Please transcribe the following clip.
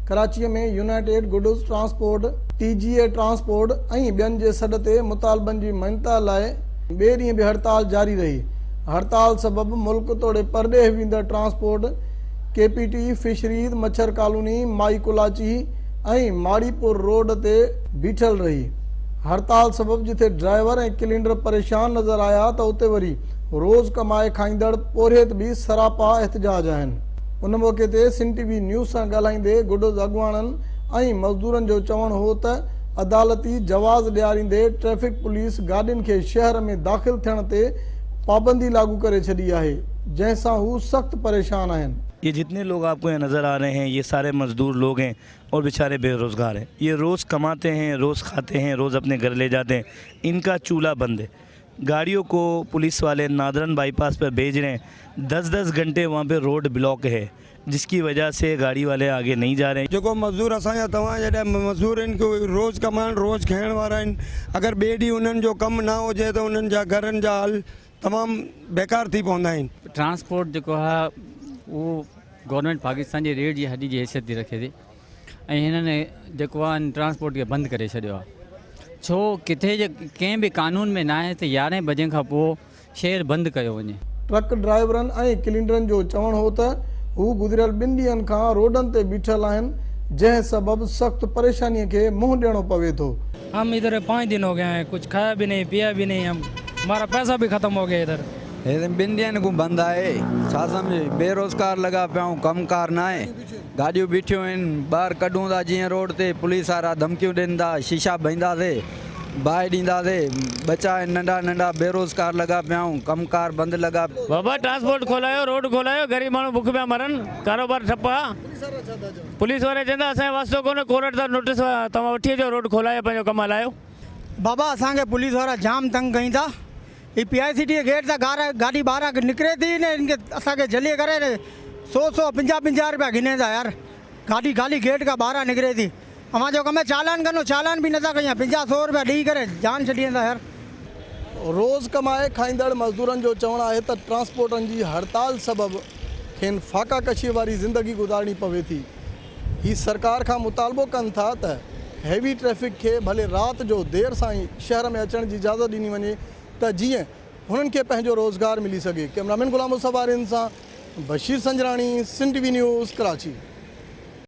कराची में United goods transport TGA transport ऐं ॿियनि जे सॾ ते मुतालबनि जी मञता लाइ ॿिए ॾींहुं बि हड़ताल जारी रही। हड़ताल सबबि मुल्क तोड़े परॾेह वेंदड़ ट्रांसपोर्ट KPT फिशरीज मच्छर कॉलोनी माई कुलाची ऐं माड़ीपुर रोड ते बीठल रही। हड़ताल सबबि जिथे ड्राइवर ऐं क्लीनर परेशान नज़र आया त उते वरी रोज़ कमाए खाईंदड़ पोरियत बि सरापा एहतजाज आहिनि। उन मौक़े ते सिंध TV न्यूज़ सां ॻाल्हाईंदे गुड्स अॻुवाणनि ऐं मज़दूरनि जो चवणु हो त अदालती जवाज़ ॾियारींदे ट्रैफिक पुलिस गाॾियुनि खे शहर में दाख़िल थियण ते पाबंदी लागू करे छॾी आहे, जंहिंसां हू सख़्त परेशान आहिनि। ये जितने लोग आपको यहाँ नज़र आ रहे हैं ये सारे मज़दूर लोग हैं और बेचारे बेरोज़गार हैं। ये रोज़ कमाते हैं, रोज़ खाते हैं, रोज़ अपने घर ले जाते हैं। इनका चूल्हा बंद है। गाड़ियों को पुलिस वाले नादरन बाईपास पर भेज रहे हैं। 10-10 घंटे वहाँ पे रोड ब्लॉक है, जिसकी वजह से गाड़ी वाले आगे नहीं जा रहे हैं। जो मज़दूर असांजा तव्हां जॾहिं मज़दूर इनको रोज़ कमाइण रोज़ खाइण वारा आहिनि, अगरि ॿिए ॾींहुं उन्हनि जो कमु न हुजे त उन्हनि जा घरनि जा हाल तमामु बेकार थी पवंदा आहिनि। ट्रांसपोर्ट जेको आहे उहो गवर्नमेंट पाकिस्तान जी रेट जी हॾी जी हैसियत थी रखे थी ऐं हिननि जेको आहे ट्रांसपोर्ट खे बंदि करे छॾियो आहे। छो किथे जे कंहिं बि कानून में न आहे त 11 बजे खां पोइ शहर बंदि कयो वञे। ट्रक ड्राइवरनि ऐं क्लीनरनि जो चवणु हो त हू गुज़िरियल 2 ॾींहंनि खां रोडनि ते बीठल आहिनि, जंहिं सबबि सख़्त परेशानीअ खे मुंहुं ॾियणो पवे थो। हम इधर 5 दिन हो गए हैं, कुछ खाया भी नहीं पिया भी नहीं, हमारा पैसा भी ख़त्म हो गया इधर। 2 ॾींहंनि खां बंदि आहे, छा सम्झे, बेरोज़गार लॻा पिया आहियूं, कमकार न आहे, गाॾियूं बीठियूं आहिनि, ॿाहिरि कढूं था जीअं रोड ते पुलिस वारा धमकियूं ॾियनि था, शीशा भईंदासीं, बाहि ॾींदासीं, बच्चा नंढा नंढा बेरोज़गार लॻा पिया आहियूं, कमकार बंदि लॻा। बाबा ट्रांसपोर्ट खोलायो, रोड खोलायो, ग़रीब माण्हू बुख पिया मरनि, कारोबार ठप आहे। पुलिस वारे चवंदा असांजे वास्तो कोन्हे, कोर्ट था नोटिस तव्हां वठी अचो, रोड खोलायो, पंहिंजो कमु हलायो। बाबा असांखे पुलिस वारा जाम तंग कई था। ये PICT गेट था गाड़ी ॿाहिरां निकिरे थी न, इनके असांखे जलीअ करे 100-150 रुपया गिने था यार। गाड़ी गेट खां ॿाहिरां निकिरे थी, अव्हां जो कम है चालान कनो, चालान बि नथा कयूं, 50-100 रुपया ॾेई करे जान छॾी वेंदा यार। रोज़ कमाए खाईंदड़ मज़दूरनि जो चवणु आहे त ट्रांसपोर्टनि जी हड़ताल सबबि खेनि फाका कशीअ वारी ज़िंदगी गुज़ारणी पवे थी। ही सरकार खां मुतालबो कनि था त हैवी ट्रैफिक खे भले राति जो देरि सां ई शहर में अचण जी इजाज़त ॾिनी वञे त जीअं हुननि खे पंहिंजो रोज़गार मिली सघे। कैमरामैन गुलाम मुस्तफ़ा सां बशीर संजराणी, सिंध TV न्यूज़, कराची।